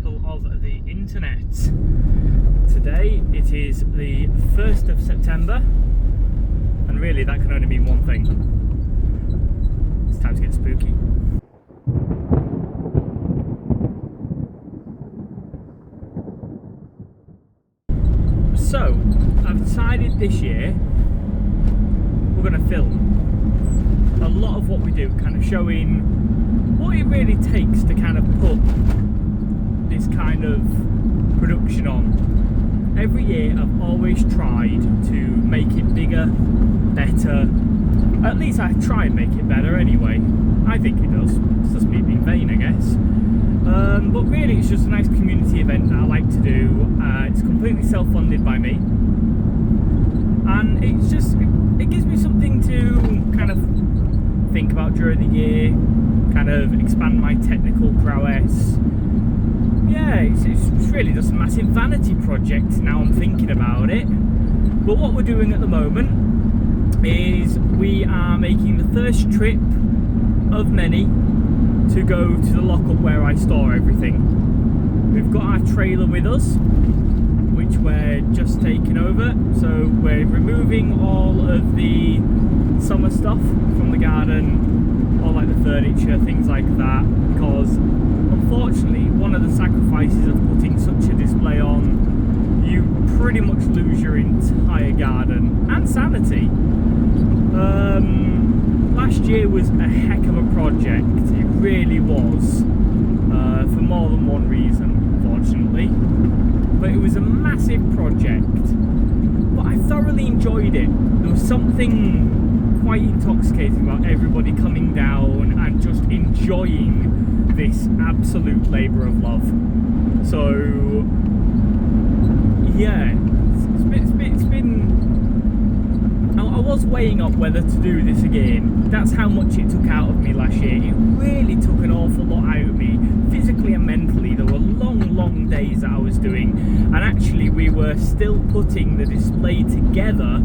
chronicle of the internet. Today it is the 1st of September, and really that can only mean one thing. It's time to get spooky. So, I've decided this year we're going to film a lot of what we do, kind of showing what it really takes to kind of put this kind of production on. Every year I've always tried to make it bigger, better. At least I try and make it better anyway. I think it does. It's just me being vain, I guess. But really it's just a nice community event that I like to do. It's completely self-funded by me. And it's just, it gives me something to kind of think about during the year, kind of expand my technical prowess. Yeah, it's really just a massive vanity project now I'm thinking about it. But what we're doing at the moment is we are making the first trip of many to go to the lockup where I store everything. We've got our trailer with us, which we're just taking over, so we're removing all of the summer stuff from the garden, all like the furniture, things like that, because unfortunately one of the sacrifices of putting such a display on, you pretty much lose your entire garden and sanity. Last year was a heck of a project, it really was, for more than one reason, unfortunately. But it was a massive project, but I thoroughly enjoyed it. There was something quite intoxicating about everybody coming down and just enjoying this absolute labour of love. So yeah, it's been I was weighing up whether to do this again. That's how much it took out of me last year. It really took an awful lot out of me, physically and mentally. There were long days that I was doing, and actually we were still putting the display together,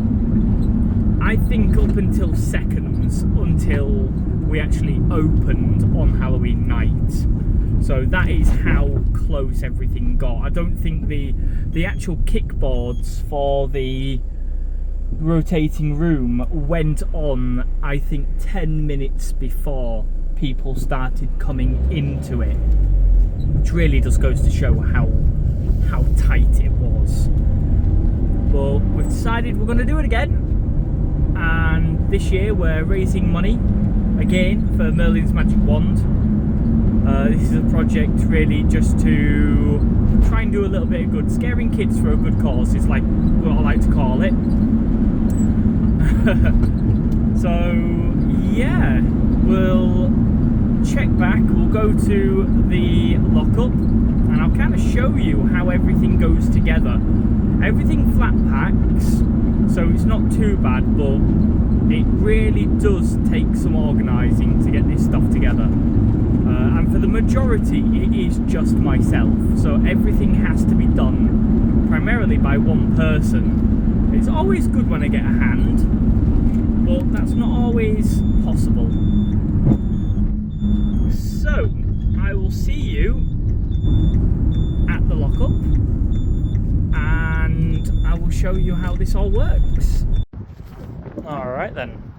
I think up until seconds until we actually opened on Halloween night. So that is how close everything got. I don't think the actual kickboards for the rotating room went on, I think 10 minutes before people started coming into it, which really just goes to show how tight it was. But we've decided we're going to do it again, and this year we're raising money again for Merlin's Magic Wand. This is a project really just to try and do a little bit of good. Scaring kids for a good cause is like what I like to call it. So yeah, we'll check back, we'll go to the lockup, and I'll kind of show you how everything goes together. Everything flat packs, so it's not too bad, but it really does take some organising to get this stuff together. And for the majority, it is just myself, so everything has to be done primarily by one person. It's always good when I get a hand, but that's not always possible. So, I will see you at the lockup, and I will show you how this all works. Alright then,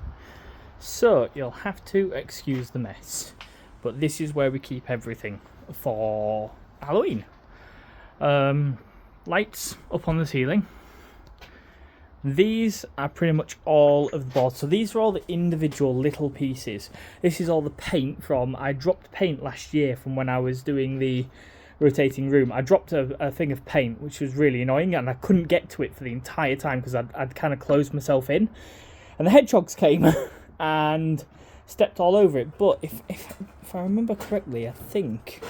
so you'll have to excuse the mess, but this is where we keep everything for Halloween. Lights up on the ceiling. These are pretty much all of the boards. So these are all the individual little pieces. This is all the paint from, I dropped paint last year from when I was doing the rotating room. I dropped a thing of paint, which was really annoying, and I couldn't get to it for the entire time because I'd kind of closed myself in. And the hedgehogs came and stepped all over it. But if I remember correctly, I think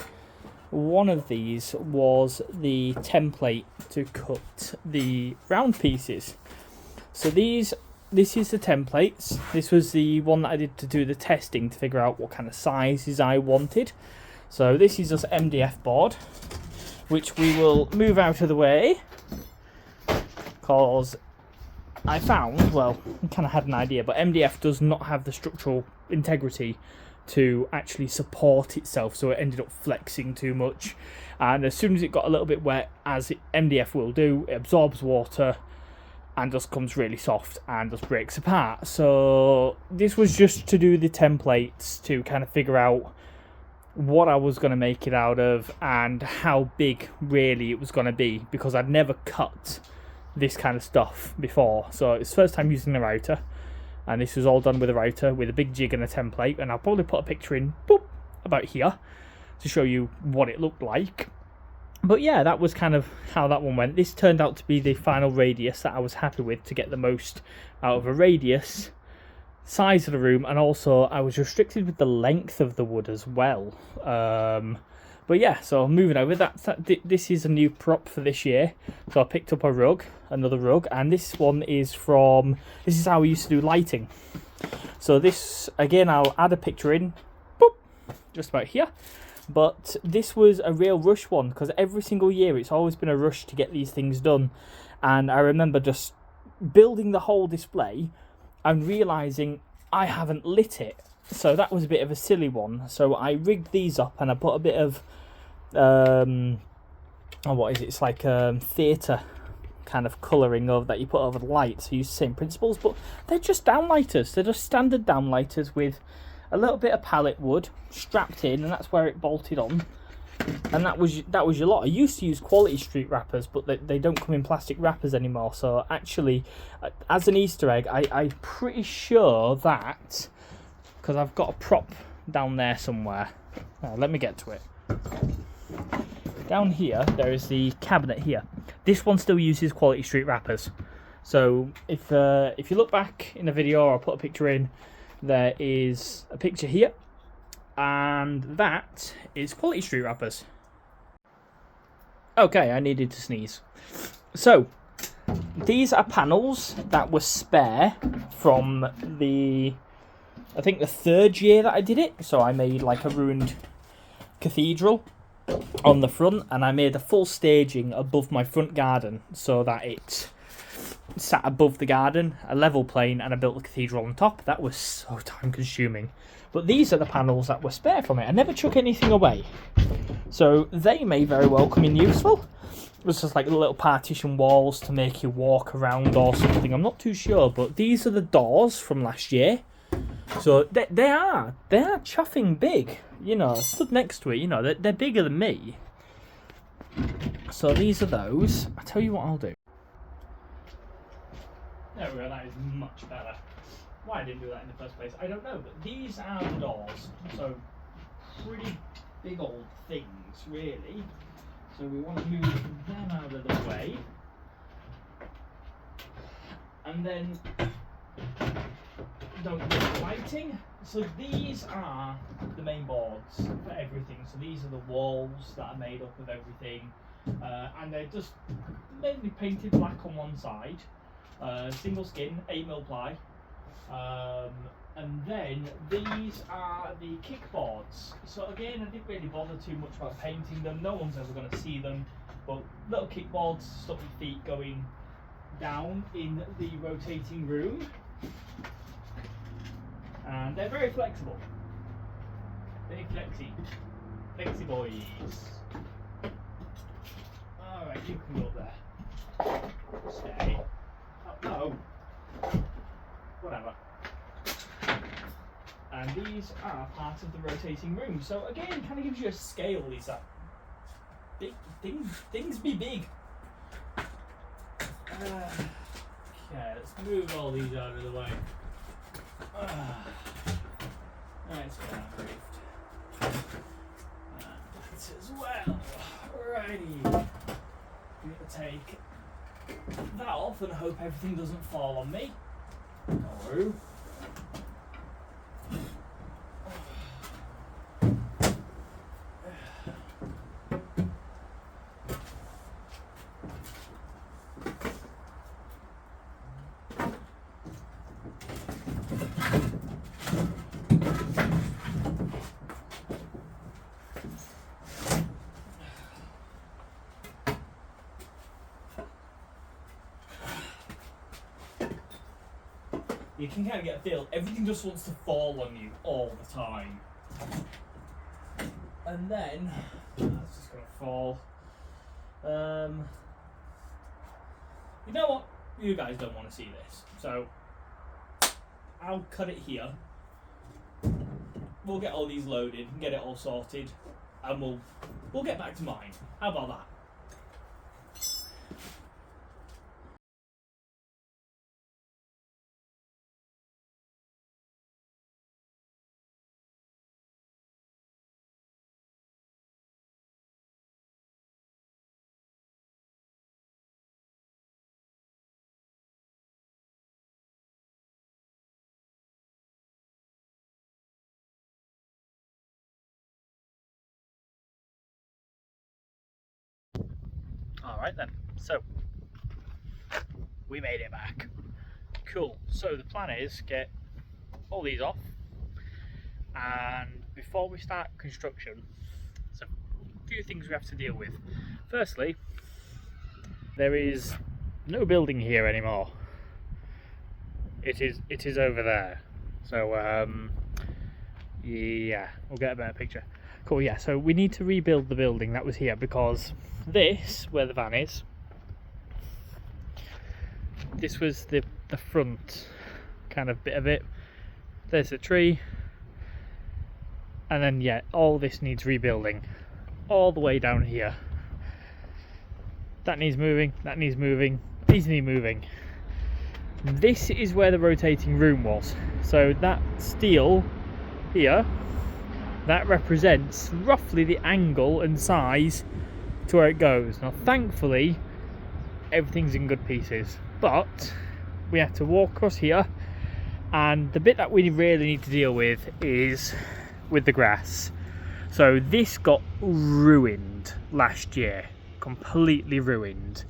one of these was the template to cut the round pieces. So this is the templates. This was the one that I did to do the testing to figure out what kind of sizes I wanted. So this is just MDF board, which we will move out of the way because I found, well, I kind of had an idea, but MDF does not have the structural integrity to actually support itself, so it ended up flexing too much. And as soon as it got a little bit wet, as MDF will do, it absorbs water and just comes really soft and just breaks apart. So this was just to do the templates to kind of figure out what I was going to make it out of and how big really it was going to be, because I'd never cut this kind of stuff before. So it's the first time using the router, and this was all done with a router with a big jig and a template, and I'll probably put a picture in about here to show you what it looked like. But yeah, that was kind of how that one went. This turned out to be the final radius that I was happy with, to get the most out of a radius, size of the room, and also I was restricted with the length of the wood as well. But yeah, so moving over, this is a new prop for this year. So I picked up another rug, and this one is this is how we used to do lighting. So this, again, I'll add a picture in, just about here. But this was a real rush one, because every single year it's always been a rush to get these things done. And I remember just building the whole display and realising I haven't lit it. So that was a bit of a silly one. So I rigged these up and I put a bit of, what is it? It's like theatre kind of colouring of that you put over the light. So use the same principles, but they're just downlighters. They're just standard downlighters with a little bit of pallet wood strapped in, and that's where it bolted on. And that was your lot. I used to use Quality Street wrappers, but they don't come in plastic wrappers anymore. So actually, as an Easter egg, I'm pretty sure that, because I've got a prop down there somewhere. Let me get to it. Down here, there is the cabinet here. This one still uses Quality Street wrappers. So if you look back in the video, or I'll put a picture in, there is a picture here, and that is Quality Street wrappers. Okay, I needed to sneeze. So these are panels that were spare from I think the third year that I did it. So I made like a ruined cathedral on the front, and I made a full staging above my front garden so that it sat above the garden, a level plane, and I built the cathedral on top. That was so time consuming. But these are the panels that were spare from it. I never took anything away, so they may very well come in useful. It was just like little partition walls to make you walk around or something. I'm not too sure, but these are the doors from last year. So they are chuffing big. You know, I stood next to it. You know, they're bigger than me. So these are those. I tell you what I'll do. There we go, that is much better. Why I didn't do that in the first place, I don't know, but these are the doors. So, pretty big old things, really. So we want to move them out of the way. And then, don't get the lighting. So these are the main boards for everything. So these are the walls that are made up of everything. And they're just mainly painted black on one side. Single skin, 8mm ply, and then these are the kickboards. So again, I didn't really bother too much about painting them. No one's ever going to see them, but little kickboards, stop your feet going down in the rotating room, and they're very flexible. Very flexy boys. All right, you can go up there. Stay. Oh, whatever. And these are part of the rotating room. So again, kind of gives you a scale. These are big things be big. Okay, let's move all these out of the way. Let's get that briefed. That as well. Alrighty. I'm going to take that off and hope everything doesn't fall on me. No. You can kind of get a feel, everything just wants to fall on you all the time. And then that's just gonna fall. You know what? You guys don't want to see this, so I'll cut it here. We'll get all these loaded and get it all sorted, and we'll get back to mine. How about that? Alright then, so we made it back. Cool, so the plan is get all these off, and before we start construction, there's a few things we have to deal with. Firstly, there is no building here anymore. It is over there. So yeah, we'll get a better picture. Cool, yeah, so we need to rebuild the building that was here, because this, where the van is, this was the front kind of bit of it. There's a tree, and then yeah, all this needs rebuilding all the way down here. That needs moving, that needs moving, these need moving. This is where the rotating room was, so that steel here, that represents roughly the angle and size to where it goes. Now thankfully everything's in good pieces, but we have to walk across here, and the bit that we really need to deal with is with the grass. So this got ruined last year, completely ruined.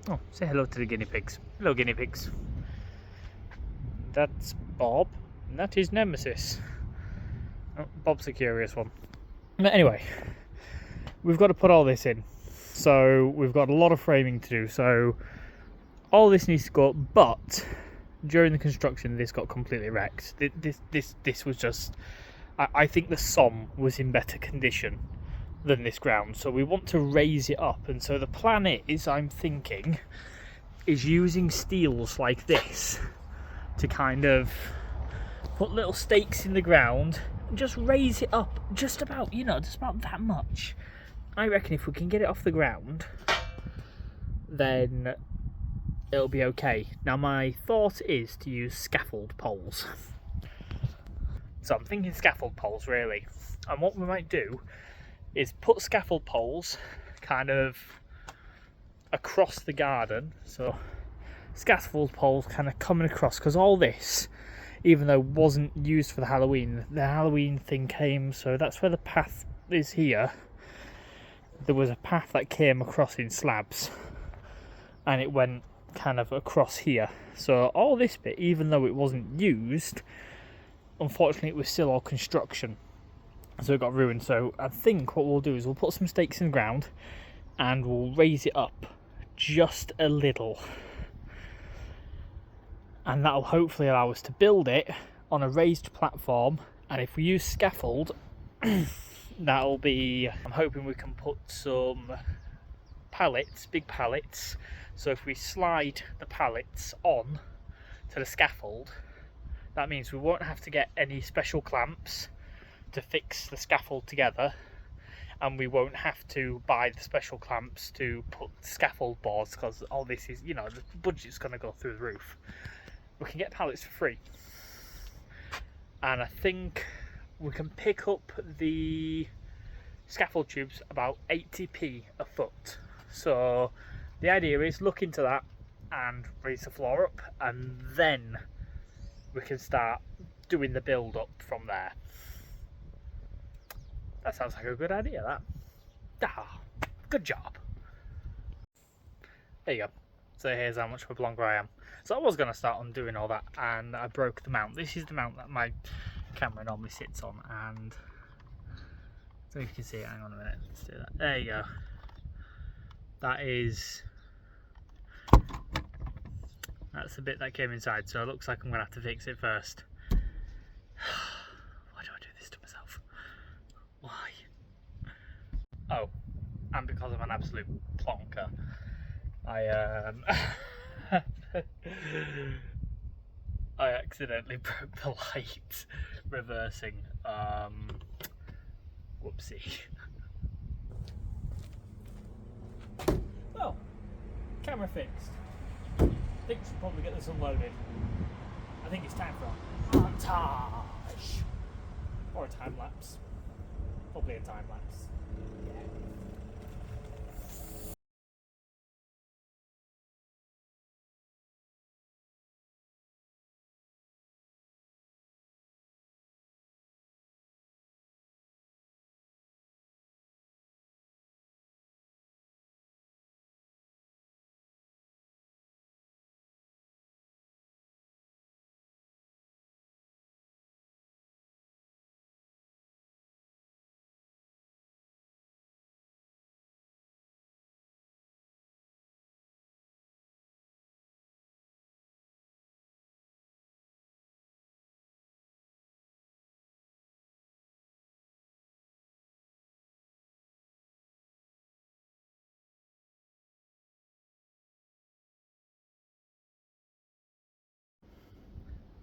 Oh, say hello to the guinea pigs. Hello guinea pigs. That's Bob, and that is Nemesis. Oh, Bob's the curious one. But anyway, we've got to put all this in. So we've got a lot of framing to do. So all this needs to go up, but during the construction this got completely wrecked. This was just, I think the SOM was in better condition than this ground. So we want to raise it up, and so the plan is, I'm thinking, is using steels like this to kind of put little stakes in the ground and just raise it up just about, just about that much. I reckon if we can get it off the ground, then it'll be okay. Now my thought is to use scaffold poles. So I'm thinking scaffold poles really. And what we might do is put scaffold poles kind of across the garden. So scaffold poles kind of coming across, because all this, even though wasn't used for the Halloween thing came, so that's where the path is here. There was a path that came across in slabs, and it went kind of across here. So all this bit, even though it wasn't used, unfortunately it was still all construction, so it got ruined. So I think what we'll do is we'll put some stakes in the ground and we'll raise it up just a little, and that'll hopefully allow us to build it on a raised platform. And if we use scaffold, that'll be, I'm hoping we can put some pallets, big pallets, so if we slide the pallets on to the scaffold, that means we won't have to get any special clamps to fix the scaffold together, and we won't have to buy the special clamps to put scaffold boards, because all this is, the budget's going to go through the roof. We can get pallets for free, and I think we can pick up the scaffold tubes about 80p a foot. So the idea is look into that and raise the floor up, and then we can start doing the build up from there. That sounds like a good idea, that. Good job. There you go. So here's how much of a blogger I am. So I was going to start on doing all that, and I broke the mount. This is the mount that my camera normally sits on, and so if you can see it, hang on a minute, let's do that. There you go. That's the bit that came inside, so it looks like I'm going to have to fix it first. Why do I do this to myself? because I'm an absolute plonker, I I accidentally broke the light reversing. Whoopsie. Well, camera fixed. I think we should probably get this unloaded. I think it's time for a montage or a time lapse. Probably a time lapse. Yeah.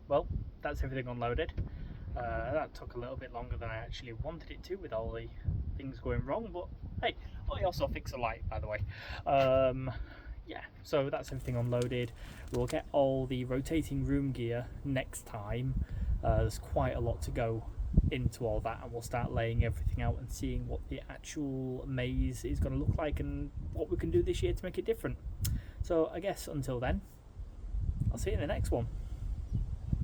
Well, that's everything unloaded. That took a little bit longer than I actually wanted it to with all the things going wrong, but hey, I also fixed a light, by the way. Yeah, so that's everything unloaded. We'll get all the rotating room gear next time. There's quite a lot to go into all that, and we'll start laying everything out and seeing what the actual maze is going to look like and what we can do this year to make it different. So I guess until then, I'll see you in the next one.